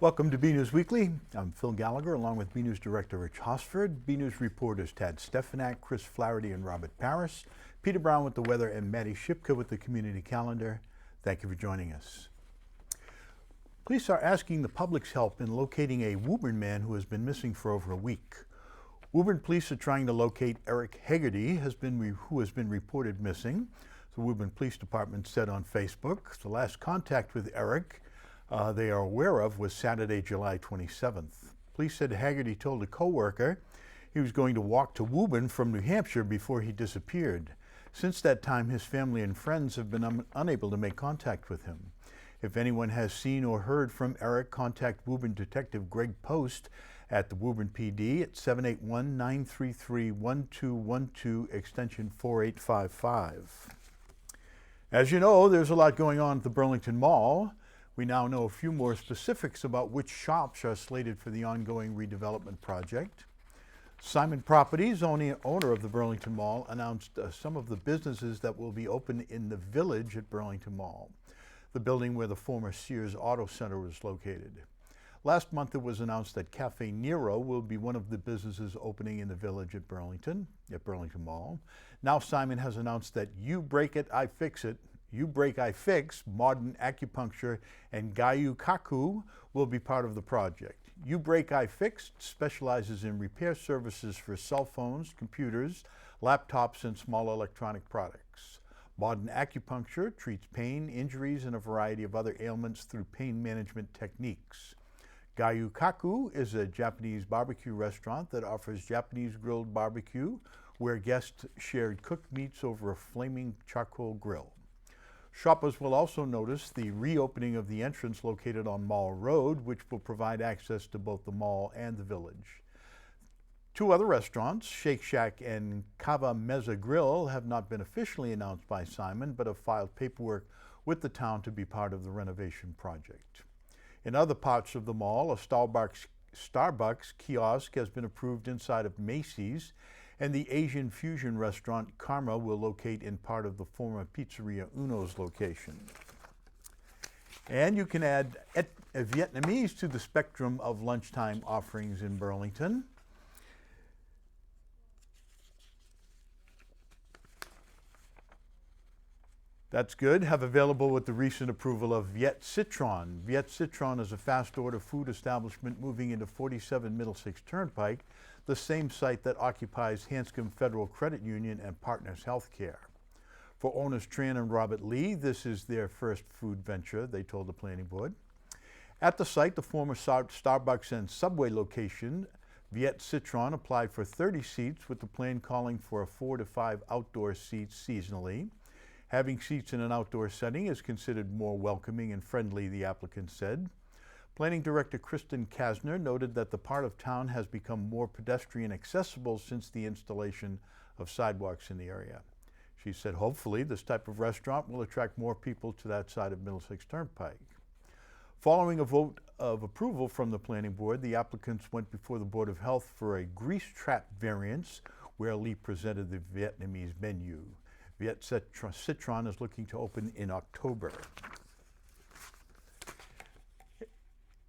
Welcome to BNEWS Weekly. I'm Phil Gallagher along with BNEWS Director Rich Hosford, BNEWS reporters Tad Stefanak, Chris Flaherty, and Robert Paris, Peter Brown with the weather, and Maddie Shipka with the community calendar. Thank you for joining us. Police are asking the public's help in locating a Woburn man who has been missing for over a week. Woburn police are trying to locate Eric Haggerty, who has been reported missing. The Woburn Police Department said on Facebook the last contact with Eric they are aware of was Saturday, July 27th. Police said Haggerty told a co-worker he was going to walk to Woburn from New Hampshire before he disappeared. Since that time, his family and friends have been unable to make contact with him. If anyone has seen or heard from Eric, contact Woburn Detective Greg Post at the Woburn PD at 781-933-1212, extension 4855. As you know, there's a lot going on at the Burlington Mall. We now know a few more specifics about which shops are slated for the ongoing redevelopment project. Simon Properties, owner of the Burlington Mall, announced some of the businesses that will be open in the Village at Burlington Mall, the building where the former Sears Auto Center was located. Last month it was announced that Cafe Nero will be one of the businesses opening in the Village at Burlington Mall. Now Simon has announced that You Break It, I Fix It, You Break, I Fix, Modern Acupuncture, and Gayu Kaku will be part of the project. You Break, I Fix specializes in repair services for cell phones, computers, laptops, and small electronic products. Modern Acupuncture treats pain, injuries, and a variety of other ailments through pain management techniques. Gayu Kaku is a Japanese barbecue restaurant that offers Japanese grilled barbecue, where guests shared cooked meats over a flaming charcoal grill. Shoppers will also notice the reopening of the entrance located on Mall Road, which will provide access to both the mall and the Village. Two other restaurants, Shake Shack and Kava Meza Grill, have not been officially announced by Simon, but have filed paperwork with the town to be part of the renovation project. In other parts of the mall, a Starbucks kiosk has been approved inside of Macy's, and the Asian fusion restaurant Karma will locate in part of the former Pizzeria Uno's location. And you can add Vietnamese to the spectrum of lunchtime offerings in Burlington. That's good. Have available with the recent approval of Viet Citron. Viet Citron is a fast order food establishment moving into 47 Middlesex Turnpike, the same site that occupies Hanscom Federal Credit Union and Partners Healthcare. For owners Tran and Robert Lee, this is their first food venture, they told the planning board. At the site, the former Starbucks and Subway location, Viet Citron applied for 30 seats, with the plan calling for 4 to 5 outdoor seats seasonally. Having seats in an outdoor setting is considered more welcoming and friendly, the applicant said. Planning Director Kristen Kasner noted that the part of town has become more pedestrian accessible since the installation of sidewalks in the area. She said hopefully this type of restaurant will attract more people to that side of Middlesex Turnpike. Following a vote of approval from the planning board, the applicants went before the Board of Health for a grease trap variance, where Lee presented the Vietnamese menu. Viet Citron is looking to open in October.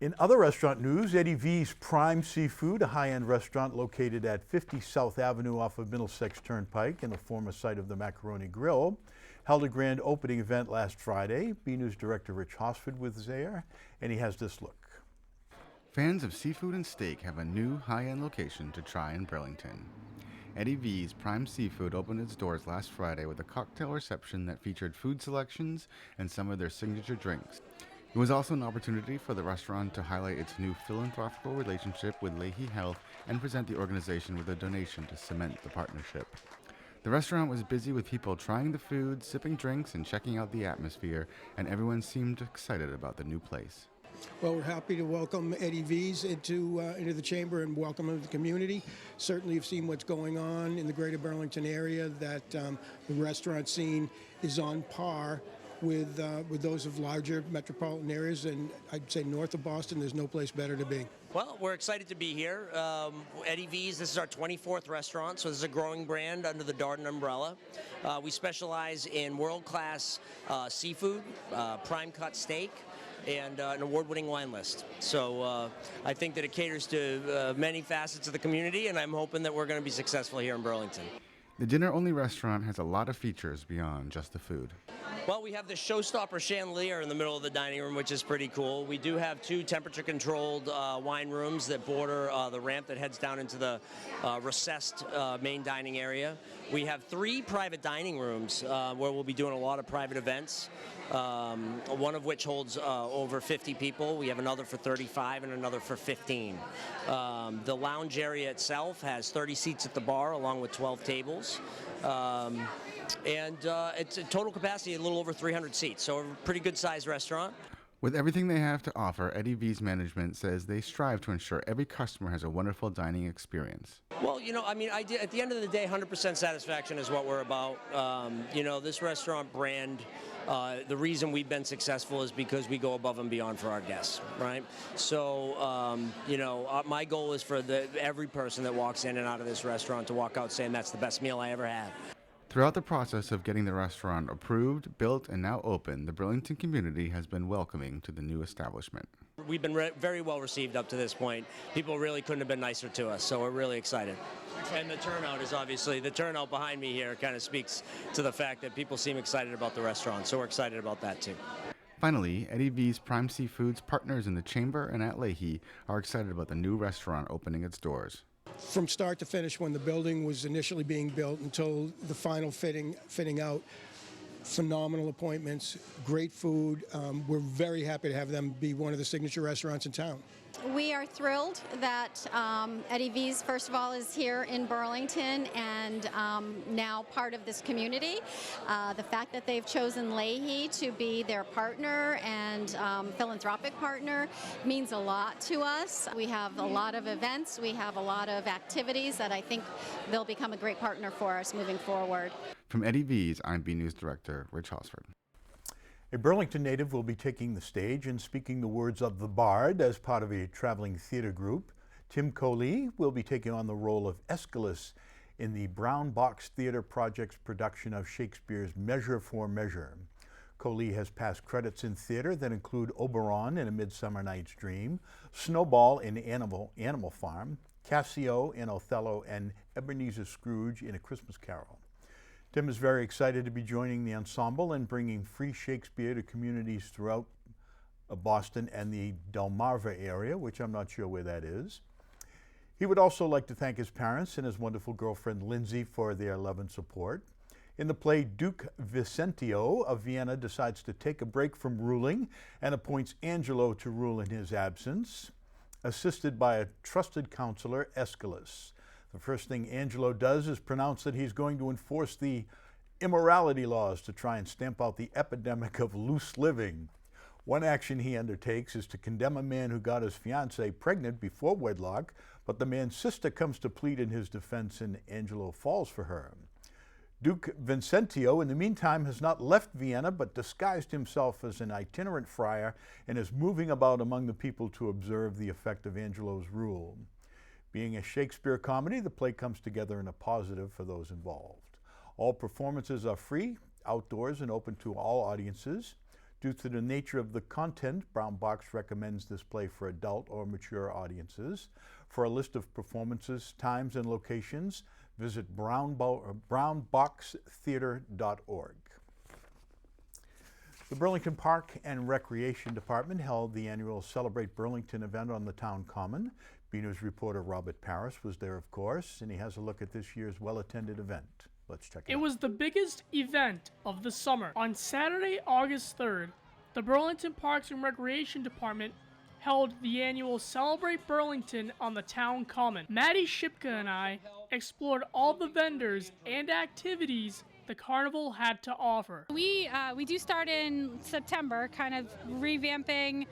In other restaurant news, Eddie V's Prime Seafood, a high-end restaurant located at 50 South Avenue off of Middlesex Turnpike and the former site of the Macaroni Grill, held a grand opening event last Friday. BNEWS Director Rich Hosford was there, and he has this look. Fans of seafood and steak have a new high-end location to try in Burlington. Eddie V's Prime Seafood opened its doors last Friday with a cocktail reception that featured food selections and some of their signature drinks. It was also an opportunity for the restaurant to highlight its new philanthropical relationship with Leahy Health and present the organization with a donation to cement the partnership. The restaurant was busy with people trying the food, sipping drinks, and checking out the atmosphere, and everyone seemed excited about the new place. Well, we're happy to welcome Eddie V's into the chamber and welcome him to the community. Certainly you've seen what's going on in the greater Burlington area, that the restaurant scene is on par with those of larger metropolitan areas, and I'd say north of Boston, there's no place better to be. Well, we're excited to be here. Eddie V's, this is our 24th restaurant, so this is a growing brand under the Darden umbrella. We specialize in world-class seafood, prime cut steak, and an award-winning wine list. So I think that it caters to many facets of the community, and I'm hoping that we're going to be successful here in Burlington. The dinner-only restaurant has a lot of features beyond just the food. Well, we have the showstopper chandelier in the middle of the dining room, which is pretty cool. We do have 2 temperature-controlled wine rooms that border the ramp that heads down into the recessed main dining area. We have 3 private dining rooms where we'll be doing a lot of private events, one of which holds over 50 people. We have another for 35 and another for 15. The lounge area itself has 30 seats at the bar along with 12 tables. And it's a total capacity a little over 300 seats, so a pretty good sized restaurant. With everything they have to offer, Eddie V's management says they strive to ensure every customer has a wonderful dining experience. Well, I mean, at the end of the day, 100% satisfaction is what we're about. This restaurant brand, the reason we've been successful is because we go above and beyond for our guests, right? So, my goal is for every person that walks in and out of this restaurant to walk out saying that's the best meal I ever had. Throughout the process of getting the restaurant approved, built, and now open, the Burlington community has been welcoming to the new establishment. We've been very well received up to this point. People really couldn't have been nicer to us, so we're really excited. And the turnout is obviously, the turnout behind me here kind of speaks to the fact that people seem excited about the restaurant, so we're excited about that too. Finally, Eddie V's Prime Seafoods partners in the Chamber and at Leahy are excited about the new restaurant opening its doors. From start to finish, when the building was initially being built until the final fitting out, phenomenal appointments, great food. We're very happy to have them be one of the signature restaurants in town. We are thrilled that Eddie V's, first of all, is here in Burlington and now part of this community. The fact that they've chosen Leahy to be their partner and philanthropic partner means a lot to us. We have a lot of events, we have a lot of activities that I think they'll become a great partner for us moving forward. From Eddie V's, I'm BNEWS Director Rich Hosford. A Burlington native will be taking the stage and speaking the words of the Bard as part of a traveling theater group. Tim Coley will be taking on the role of Aeschylus in the Brown Box Theater Project's production of Shakespeare's Measure for Measure. Coley has past credits in theater that include Oberon in A Midsummer Night's Dream, Snowball in Animal Farm, Cassio in Othello, and Ebenezer Scrooge in A Christmas Carol. Tim is very excited to be joining the ensemble and bringing free Shakespeare to communities throughout Boston and the Delmarva area, which I'm not sure where that is. He would also like to thank his parents and his wonderful girlfriend Lindsay for their love and support. In the play, Duke Vicentio of Vienna decides to take a break from ruling and appoints Angelo to rule in his absence, assisted by a trusted counselor, Aeschylus. The first thing Angelo does is pronounce that he's going to enforce the immorality laws to try and stamp out the epidemic of loose living. One action he undertakes is to condemn a man who got his fiancée pregnant before wedlock, but the man's sister comes to plead in his defense and Angelo falls for her. Duke Vicentio, in the meantime, has not left Vienna but disguised himself as an itinerant friar and is moving about among the people to observe the effect of Angelo's rule. Being a Shakespeare comedy, the play comes together in a positive for those involved. All performances are free, outdoors, and open to all audiences. Due to the nature of the content, Brown Box recommends this play for adult or mature audiences. For a list of performances, times, and locations, visit brownboxtheater.org. The Burlington Park and Recreation Department held the annual Celebrate Burlington event on the town common. BNews reporter Robert Parris was there, of course, and he has a look at this year's well-attended event. Let's check it out. It was the biggest event of the summer. On Saturday, August 3rd, the Burlington Parks and Recreation Department held the annual Celebrate Burlington on the town common. Maddie Shipka and I explored all the vendors and activities the carnival had to offer. We do start in September, kind of revamping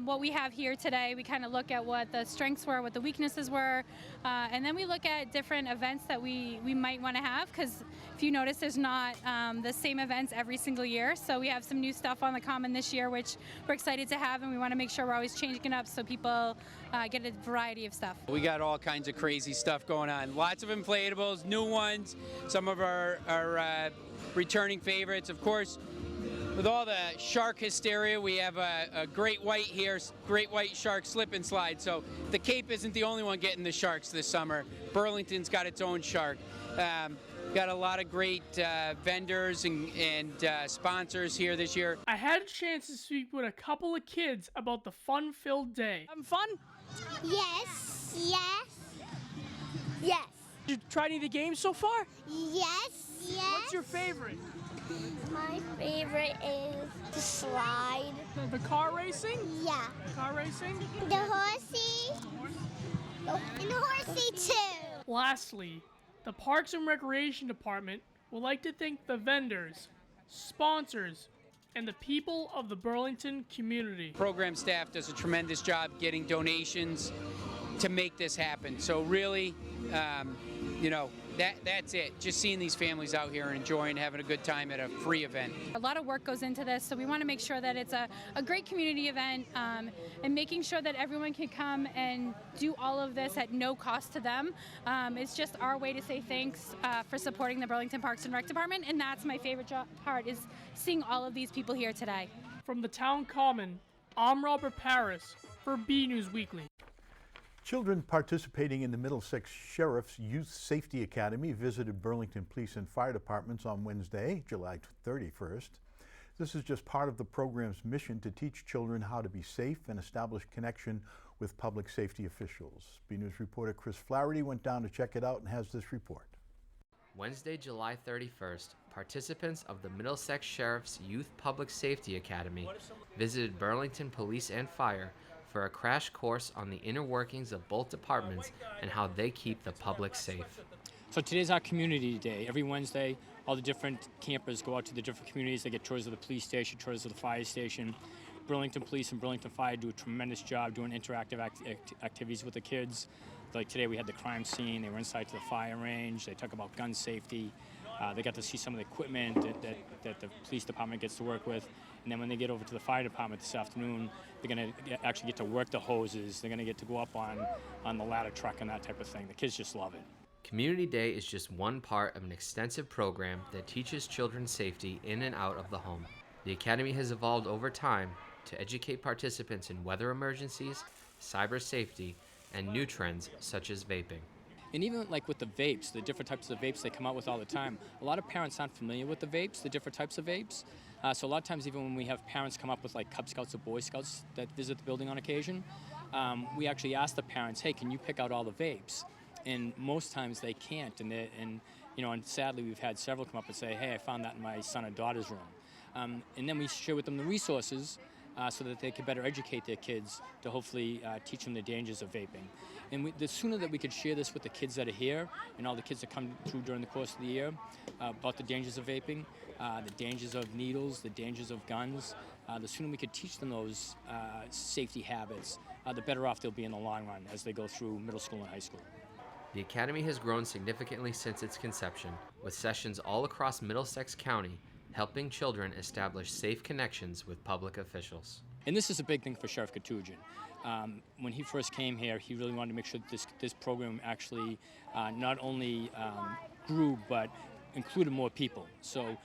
what we have here today. We kind of look at what the strengths were, what the weaknesses were, and then we look at different events that we might want to have, because if you notice, there's not the same events every single year. So we have some new stuff on the common this year, which we're excited to have, and we want to make sure we're always changing it up so people get a variety of stuff. We got all kinds of crazy stuff going on. Lots of inflatables, new ones, some of our returning favorites. Of course, with all the shark hysteria, we have a great white here, great white shark slip and slide. So the Cape isn't the only one getting the sharks this summer. Burlington's got its own shark. Got a lot of great vendors and sponsors here this year. I had a chance to speak with a couple of kids about the fun-filled day. Having fun? Yes. Yes. Yes. Did you try any of the games so far? Yes. Yes. What's your favorite? My favorite is the slide. The car racing? Yeah. Car racing? The horsey. And the horsey too. Lastly, the Parks and Recreation Department would like to thank the vendors, sponsors, and the people of the Burlington community. Program staff does a tremendous job getting donations to make this happen. So really, that's it. Just seeing these families out here and enjoying, having a good time at a free event. A lot of work goes into this, so we want to make sure that it's a great community event and making sure that everyone can come and do all of this at no cost to them. It's just our way to say thanks for supporting the Burlington Parks and Rec Department, and that's my favorite part, is seeing all of these people here today. From the Town Common, I'm Robert Paris for BNEWS Weekly. Children participating in the Middlesex Sheriff's Youth Safety Academy visited Burlington Police and Fire Departments on Wednesday, July 31st. This is just part of the program's mission to teach children how to be safe and establish connection with public safety officials. BNews reporter Chris Flaherty went down to check it out and has this report. Wednesday, July 31st, participants of the Middlesex Sheriff's Youth Public Safety Academy visited Burlington Police and Fire for a crash course on the inner workings of both departments and how they keep the public safe. So today's our community day. Every Wednesday, all the different campers go out to the different communities. They get tours of the police station, tours of the fire station. Burlington Police and Burlington Fire do a tremendous job doing interactive activities with the kids. Like today we had the crime scene. They were inside to the fire range. They talk about gun safety. They got to see some of the equipment that the police department gets to work with. And then when they get over to the fire department this afternoon, they're going to actually get to work the hoses. They're going to get to go up on the ladder truck and that type of thing. The kids just love it. Community Day is just one part of an extensive program that teaches children safety in and out of the home. The Academy has evolved over time to educate participants in weather emergencies, cyber safety, and new trends such as vaping. And even like with the vapes, the different types of vapes they come out with all the time, a lot of parents aren't familiar with the vapes, the different types of vapes. So a lot of times even when we have parents come up with like Cub Scouts or Boy Scouts that visit the building on occasion, we actually ask the parents, hey, can you pick out all the vapes? And most times they can't. And sadly we've had several come up and say, hey, I found that in my son or daughter's room. And then we share with them the resources so that they can better educate their kids to hopefully teach them the dangers of vaping. And the sooner that we can share this with the kids that are here and all the kids that come through during the course of the year about the dangers of vaping, the dangers of needles, the dangers of guns, the sooner we could teach them those safety habits, the better off they'll be in the long run as they go through middle school and high school. The Academy has grown significantly since its conception, with sessions all across Middlesex County helping children establish safe connections with public officials. And this is a big thing for Sheriff Katujian. When he first came here, he really wanted to make sure that this program actually not only grew, but included more people. So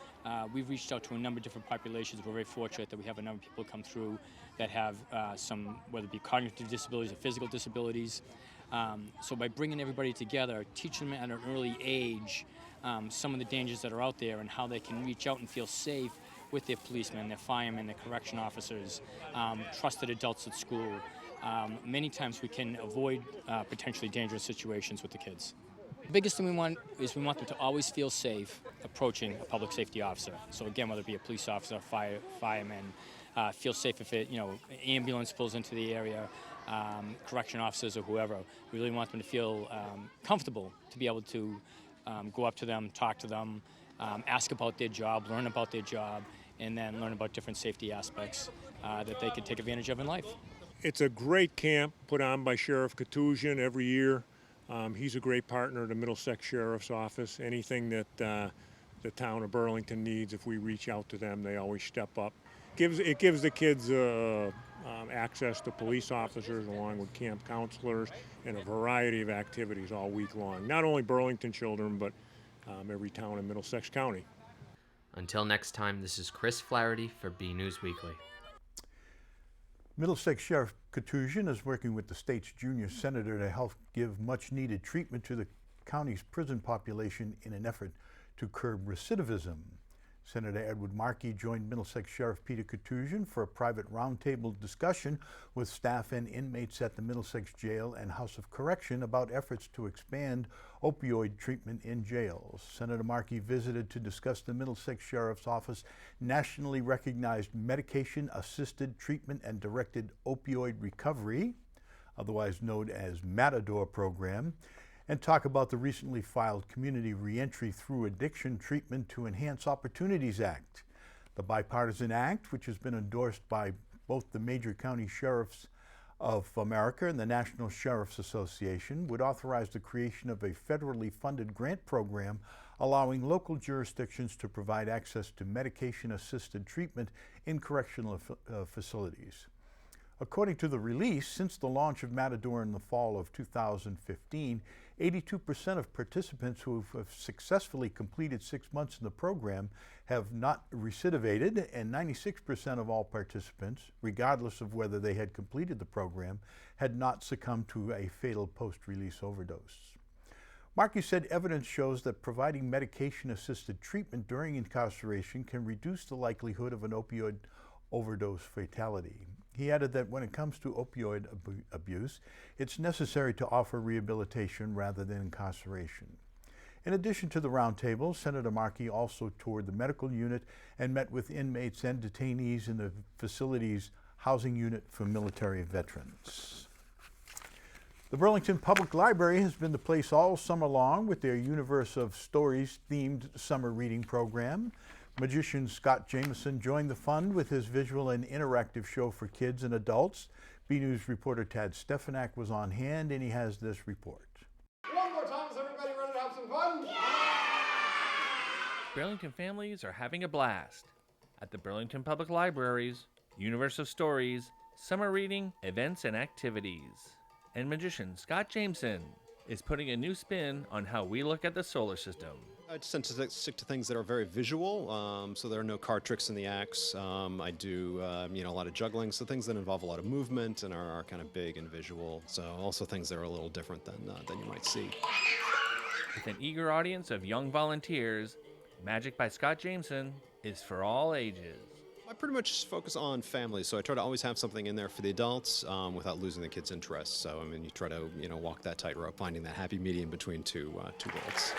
we've reached out to a number of different populations. We're very fortunate that we have a number of people come through that have some, whether it be cognitive disabilities or physical disabilities. So by bringing everybody together, teaching them at an early age some of the dangers that are out there and how they can reach out and feel safe with their policemen, their firemen, their correction officers, trusted adults at school. Many times we can avoid potentially dangerous situations with the kids. The biggest thing we want is we want them to always feel safe approaching a public safety officer. So again, whether it be a police officer, fireman, feel safe if ambulance pulls into the area, correction officers or whoever. We really want them to feel comfortable to be able to go up to them, talk to them, ask about their job, learn about their job, and then learn about different safety aspects that they can take advantage of in life. It's a great camp put on by Sheriff Katujian every year. He's a great partner to Middlesex Sheriff's Office. Anything that the town of Burlington needs, if we reach out to them, they always step up. It gives the kids access to police officers along with camp counselors and a variety of activities all week long. Not only Burlington children, but every town in Middlesex County. Until next time, this is Chris Flaherty for BNEWS Weekly. Middlesex Sheriff Katusian is working with the state's junior senator to help give much-needed treatment to the county's prison population in an effort to curb recidivism. Senator Edward Markey joined Middlesex Sheriff Peter Katusian for a private roundtable discussion with staff and inmates at the Middlesex Jail and House of Correction about efforts to expand opioid treatment in jails. Senator Markey visited to discuss the Middlesex Sheriff's Office nationally recognized medication-assisted treatment and directed opioid recovery, otherwise known as Matador program, and talk about the recently filed Community Reentry Through Addiction Treatment to Enhance Opportunities Act. The bipartisan act, which has been endorsed by both the major county sheriffs of America and the National Sheriff's Association, would authorize the creation of a federally funded grant program allowing local jurisdictions to provide access to medication-assisted treatment in correctional facilities. According to the release, since the launch of Matador in the fall of 2015, 82% of participants who have successfully completed 6 months in the program have not recidivated, and 96% of all participants, regardless of whether they had completed the program, had not succumbed to a fatal post-release overdose. Markey said evidence shows that providing medication-assisted treatment during incarceration can reduce the likelihood of an opioid overdose fatality. He added that when it comes to opioid abuse, it's necessary to offer rehabilitation rather than incarceration. In addition to the roundtable, Senator Markey also toured the medical unit and met with inmates and detainees in the facility's housing unit for military veterans. The Burlington Public Library has been the place all summer long with their Universe of Stories themed summer reading program. Magician Scott Jameson joined the fun with his visual and interactive show for kids and adults. BNews reporter Tad Stefanak was on hand, and he has this report. One more time, is everybody ready to have some fun? Yeah! Burlington families are having a blast at the Burlington Public Library's Universe of Stories summer reading events and activities. And magician Scott Jameson is putting a new spin on how we look at the solar system. I tend to stick to things that are very visual, so there are no card tricks in the acts. I do a lot of juggling, so things that involve a lot of movement and are kind of big and visual. So also things that are a little different than you might see. With an eager audience of young volunteers, Magic by Scott Jameson is for all ages. I pretty much focus on families, so I try to always have something in there for the adults without losing the kids' interest. So I mean, you try to walk that tightrope, finding that happy medium between two worlds.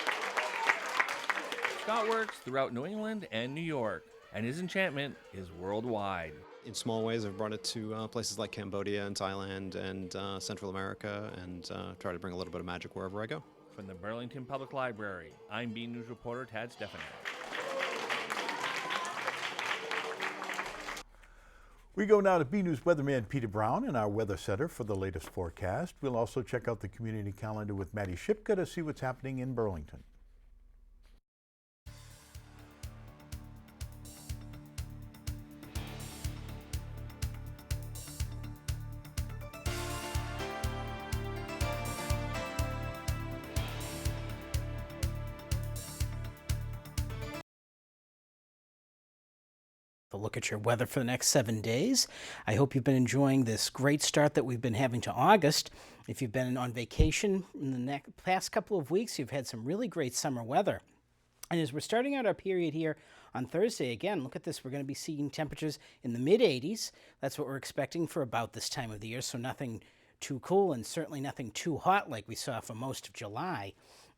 Scott works throughout New England and New York, and his enchantment is worldwide. In small ways, I've brought it to places like Cambodia and Thailand and Central America, and try to bring a little bit of magic wherever I go. From the Burlington Public Library, I'm BNews reporter Tad Stefanak. We go now to BNews weatherman Peter Brown in our weather center for the latest forecast. We'll also check out the community calendar with Maddie Shipka to see what's happening in Burlington. A look at your weather for the next 7 days. I hope you've been enjoying this great start that we've been having to August. If you've been on vacation in the past couple of weeks, you've had some really great summer weather. And as we're starting out our period here on Thursday, again, look at this. We're going to be seeing temperatures in the mid-80s. That's what we're expecting for about this time of the year, so nothing too cool and certainly nothing too hot like we saw for most of July.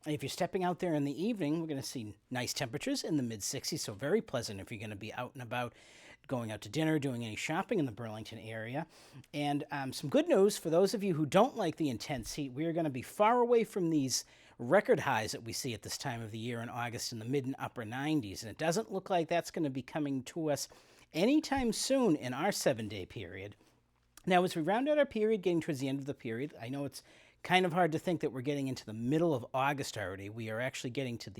And if you're stepping out there in the evening, we're going to see nice temperatures in the mid-60s, so very pleasant if you're going to be out and about, going out to dinner, doing any shopping in the Burlington area. And some good news for those of you who don't like the intense heat, we are going to be far away from these record highs that we see at this time of the year in August in the mid and upper 90s. And it doesn't look like that's going to be coming to us anytime soon in our 7-day period. Now, as we round out our period, getting towards the end of the period, I know it's kind of hard to think that we're getting into the middle of August already. We are actually getting to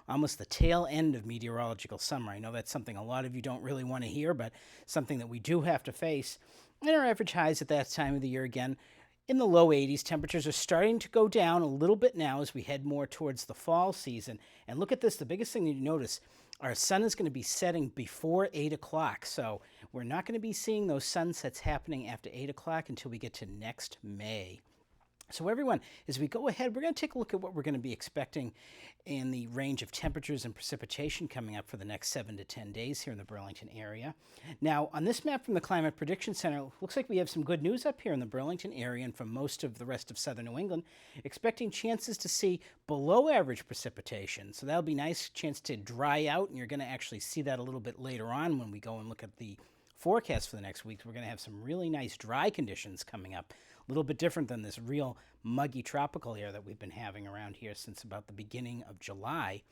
almost the tail end of meteorological summer. I know that's something a lot of you don't really want to hear, but something that we do have to face. And our average highs at that time of the year, again, in the low 80s. Temperatures are starting to go down a little bit now as we head more towards the fall season. And look at this, the biggest thing that you notice, our sun is going to be setting before 8 o'clock. So we're not going to be seeing those sunsets happening after 8 o'clock until we get to next May. So everyone, as we go ahead, we're going to take a look at what we're going to be expecting in the range of temperatures and precipitation coming up for the next 7 to 10 days here in the Burlington area. Now, on this map from the Climate Prediction Center, it looks like we have some good news up here in the Burlington area and from most of the rest of southern New England, expecting chances to see below average precipitation. So that'll be nice, chance to dry out, and you're going to actually see that a little bit later on when we go and look at the forecast for the next week. We're going to have some really nice dry conditions coming up. A little bit different than this real muggy tropical air that we've been having around here since about the beginning of July.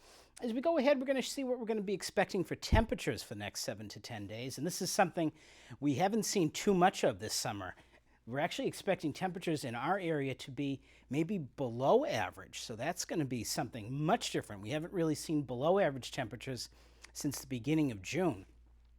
As we go ahead, we're going to see what we're going to be expecting for temperatures for the next 7 to 10 days. And this is something we haven't seen too much of this summer. We're actually expecting temperatures in our area to be maybe below average. So that's going to be something much different. We haven't really seen below average temperatures since the beginning of June.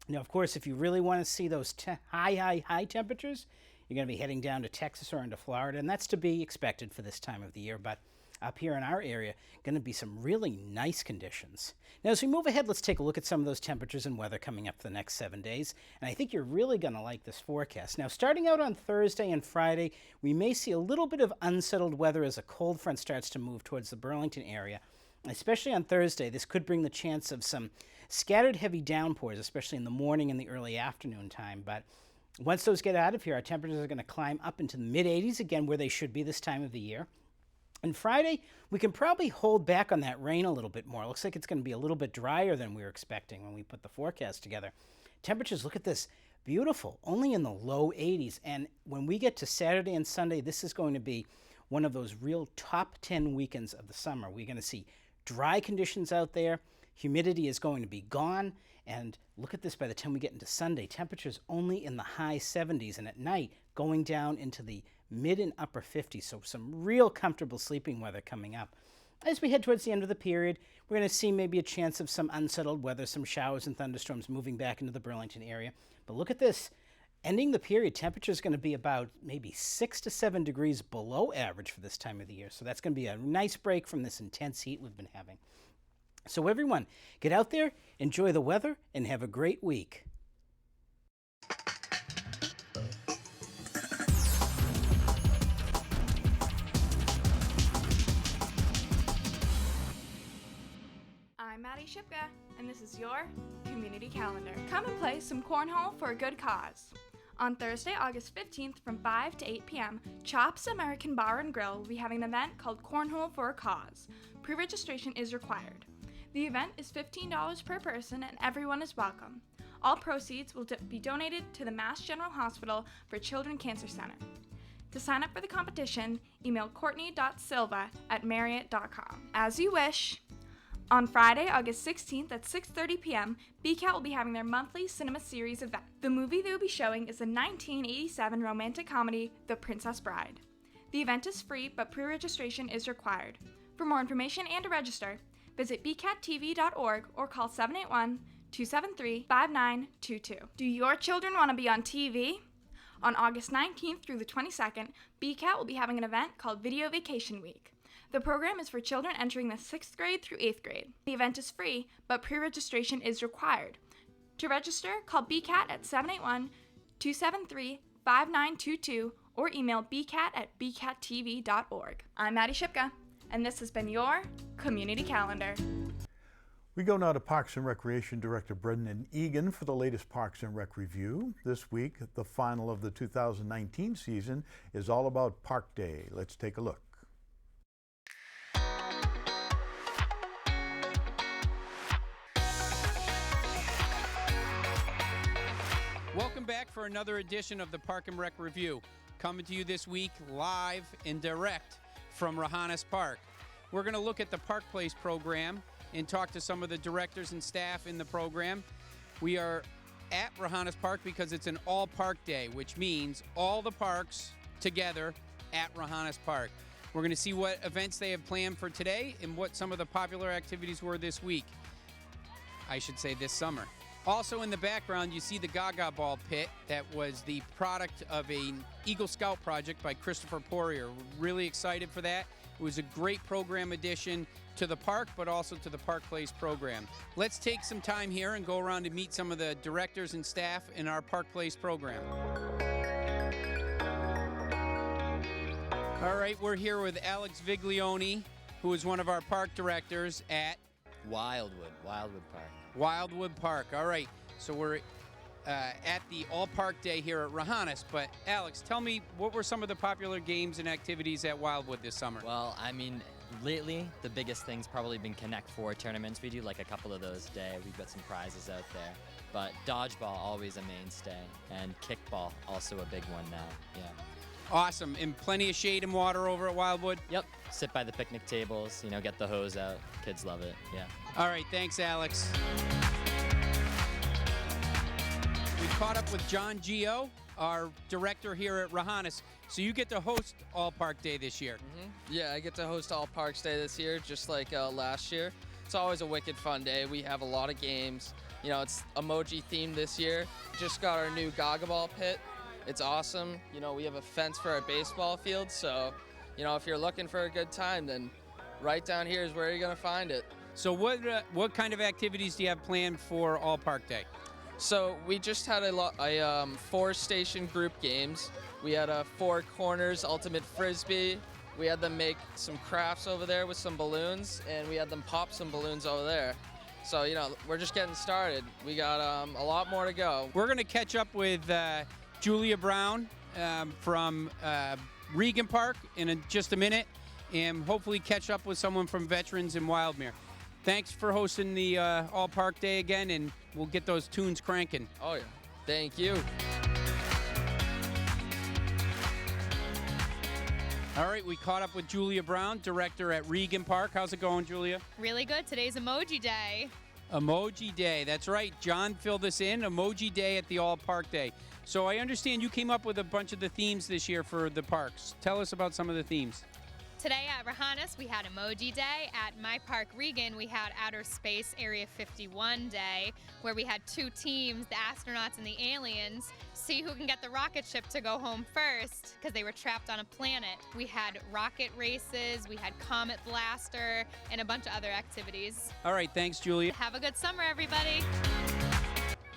Now, of course, if you really want to see those high temperatures, you're going to be heading down to Texas or into Florida, and that's to be expected for this time of the year. But up here in our area, going to be some really nice conditions. Now, as we move ahead, let's take a look at some of those temperatures and weather coming up for the next 7 days. And I think you're really going to like this forecast. Now, starting out on Thursday and Friday, we may see a little bit of unsettled weather as a cold front starts to move towards the Burlington area. Especially on Thursday, this could bring the chance of some scattered heavy downpours, especially in the morning and the early afternoon time. But once those get out of here, our temperatures are going to climb up into the mid-80s, again, where they should be this time of the year. And Friday, we can probably hold back on that rain a little bit more. It looks like it's going to be a little bit drier than we were expecting when we put the forecast together. Temperatures, look at this, beautiful, only in the low 80s. And when we get to Saturday and Sunday, this is going to be one of those real top 10 weekends of the summer. We're going to see dry conditions out there. Humidity is going to be gone. And look at this, by the time we get into Sunday, temperatures only in the high 70s, and at night going down into the mid and upper 50s. So some real comfortable sleeping weather coming up. As we head towards the end of the period, we're going to see maybe a chance of some unsettled weather, some showers and thunderstorms moving back into the Burlington area. But look at this. Ending the period, temperature is going to be about maybe 6 to 7 degrees below average for this time of the year. So that's going to be a nice break from this intense heat we've been having. So everyone, get out there, enjoy the weather, and have a great week. I'm Maddie Shipka, and this is your community calendar. Come and play some cornhole for a good cause. On Thursday, August 15th from 5 to 8 p.m., Chops American Bar and Grill will be having an event called Cornhole for a Cause. Pre-registration is required. The event is $15 per person and everyone is welcome. All proceeds will be donated to the Mass General Hospital for Children Cancer Center. To sign up for the competition, email courtney.silva@marriott.com. As you wish. On Friday, August 16th at 6:30 p.m., BCAT will be having their monthly cinema series event. The movie they will be showing is the 1987 romantic comedy, The Princess Bride. The event is free, but pre-registration is required. For more information and to register, visit bcattv.org or call 781-273-5922. Do your children want to be on TV? On August 19th through the 22nd, BCAT will be having an event called Video Vacation Week. The program is for children entering the 6th grade through 8th grade. The event is free, but pre-registration is required. To register, call BCAT at 781-273-5922 or email bcat@bcattv.org. I'm Maddie Shipka, and this has been your Community Calendar. We go now to Parks and Recreation Director Brendan Egan for the latest Parks and Rec review. This week, the final of the 2019 season is all about Park Day. Let's take a look. Welcome back for another edition of the Park and Rec Review. Coming to you this week live and direct from Rohannes Park. We're going to look at the Park Place program and talk to some of the directors and staff in the program. We are at Rohannes Park because it's an all-park day, which means all the parks together at Rohannes Park. We're going to see what events they have planned for today and what some of the popular activities were this week. I should say this summer. Also in the background, you see the Gaga Ball pit that was the product of an Eagle Scout project by Christopher Poirier. We're really excited for that. It was a great program addition to the park, but also to the Park Place program. Let's take some time here and go around and meet some of the directors and staff in our Park Place program. All right, we're here with Alex Viglione, who is one of our park directors at Wildwood Park. Wildwood Park. All right, so we're at the All Park Day here at Rahanis. But Alex, tell me, what were some of the popular games and activities at Wildwood this summer? Well, I mean, lately the biggest thing's probably been Connect 4 tournaments. We do like a couple of those a day. We've got some prizes out there. But dodgeball, always a mainstay. And kickball, also a big one now. Yeah. Awesome. And plenty of shade and water over at Wildwood? Yep. Sit by the picnic tables, you know, get the hose out. Kids love it. Yeah. All right. Thanks, Alex. We caught up with John Gio, our director here at Rahanis. So you get to host All Park Day this year. Yeah, I get to host All Parks Day this year, just like last year. It's always a wicked fun day. We have a lot of games. You know, it's emoji themed this year. Just got our new Gaga Ball pit. It's awesome. You know, we have a fence for our baseball field, so, you know, if you're looking for a good time, then right down here is where you're going to find it. So what kind of activities do you have planned for All Park Day? So we just had a 4-station group games. We had a 4 corners ultimate frisbee. We had them make some crafts over there with some balloons, and we had them pop some balloons over there. So, you know, we're just getting started. We got a lot more to go. We're going to catch up with Julia Brown from Regan Park in just a minute, and hopefully catch up with someone from Veterans in Wildmere. Thanks for hosting the All Park Day again, and we'll get those tunes cranking. Oh, yeah. Thank you. All right, we caught up with Julia Brown, director at Regan Park. How's it going, Julia? Really good. Today's Emoji Day. Emoji Day. That's right. John filled us in. Emoji Day at the All Park Day. So I understand you came up with a bunch of the themes this year for the parks. Tell us about some of the themes. Today at Rahanis, we had Emoji Day. At My Park Regan, we had Outer Space Area 51 Day, where we had 2 teams, the astronauts and the aliens, see who can get the rocket ship to go home first, because they were trapped on a planet. We had rocket races, we had Comet Blaster, and a bunch of other activities. All right, thanks, Julia. Have a good summer, everybody.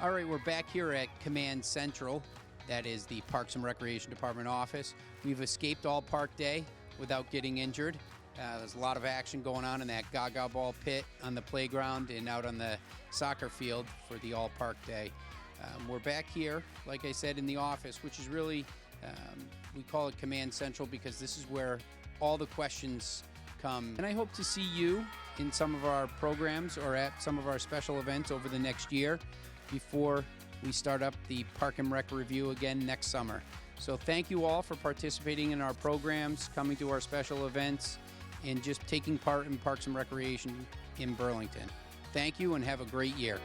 All right, we're back here at Command Central. That is the Parks and Recreation Department office. We've escaped All Park Day without getting injured. There's a lot of action going on in that Gaga Ball pit on the playground and out on the soccer field for the All Park Day. We're back here, like I said, in the office, which is really, we call it Command Central because this is where all the questions come. And I hope to see you in some of our programs or at some of our special events over the next year before we start up the Park and Rec Review again next summer. So thank you all for participating in our programs, coming to our special events, and just taking part in Parks and Recreation in Burlington. Thank you and have a great year.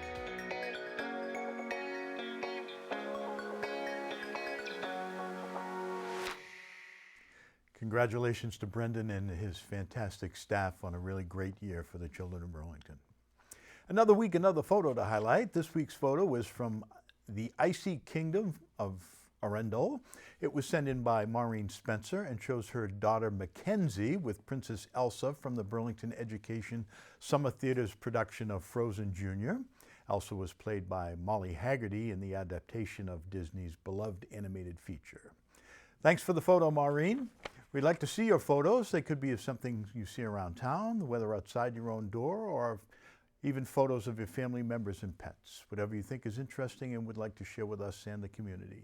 Congratulations to Brendan and his fantastic staff on a really great year for the children of Burlington. Another week, another photo to highlight. This week's photo was from the Icy Kingdom of Arundel. It was sent in by Maureen Spencer and shows her daughter Mackenzie with Princess Elsa from the Burlington Education Summer Theater's production of Frozen Jr. Elsa was played by Molly Haggerty in the adaptation of Disney's beloved animated feature. Thanks for the photo, Maureen. We'd like to see your photos. They could be of something you see around town, the weather outside your own door, or even photos of your family members and pets. Whatever you think is interesting and would like to share with us and the community.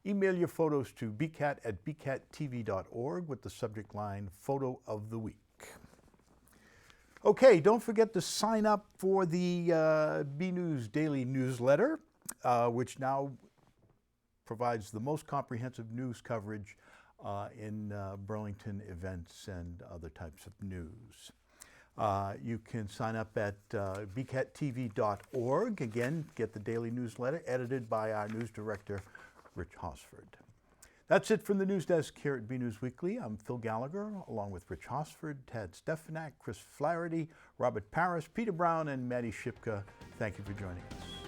Email your photos to bcat@bcattv.org with the subject line Photo of the Week. Okay, don't forget to sign up for the BNEWS Daily Newsletter, which now provides the most comprehensive news coverage in Burlington events and other types of news. You can sign up at bcattv.org. Again, get the daily newsletter edited by our news director, Rich Hosford. That's it from the news desk here at BNEWS Weekly. I'm Phil Gallagher, along with Rich Hosford, Tad Stefanak, Chris Flaherty, Robert Paris, Peter Brown, and Maddie Shipka. Thank you for joining us.